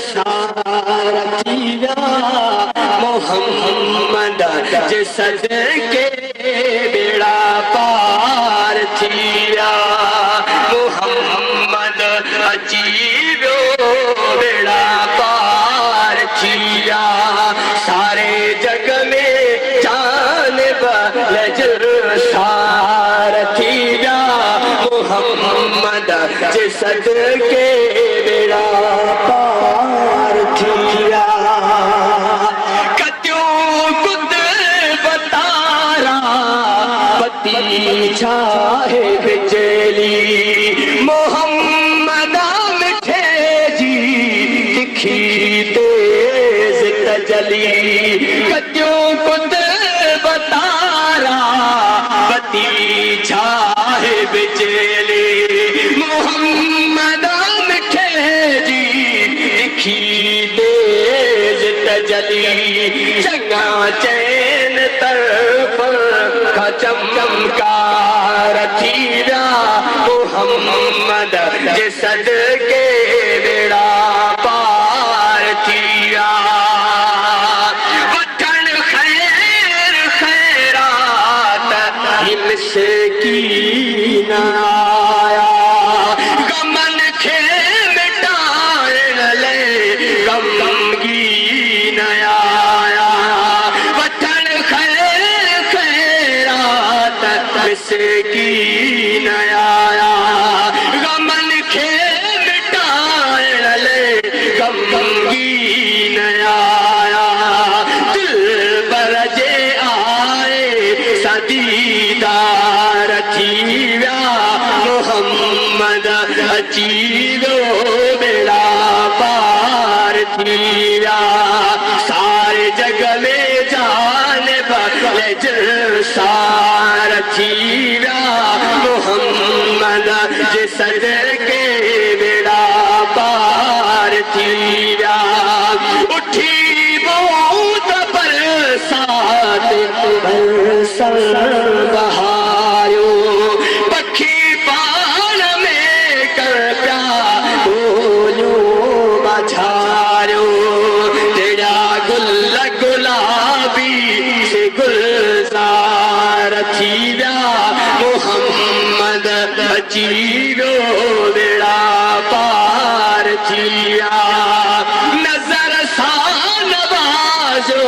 सारा थीया मोहम्मद जे सदके बेड़ा पार थीया मोहम्मद अची वियो बेड़ा पार थीया सारे जग में जान बलजर सार थीया मोहम्मद जे सदके बेड़ा पार थीया छाहे बिजली मोहम्मद मिठे जी तिखी तेज तजली कद्यों कुद बतारा बती छाहे बिजली मोहम्मद मिठे जी तिखी तेज तजली चंगा चैन तरफ का चमकार थीया मोहम्मद जे सदके बेड़ा पार थीया वठण खैर खैरात ही मिसकीन आया गमन खे मिटाइण ले गमगीन आया वठण मिसकीन आया गमन खे मिटाइण ले गमगीन आया दिलबर जे आए सदीदार थी विया मोहम्मद अची वियो बेड़ा पार थी विया सारे जग में जान बलजर सार थीया मोहम्मद जे सदके बेड़ा पार थीया उठी बहुत बरसात बरसल बहारो पखी पान में कर प्या बोलो बछारो तेरा गुल गुलाबी से गुलजार थीया मोहम्मद अची वियो बेड़ा पार थीया नजर सा नवाजो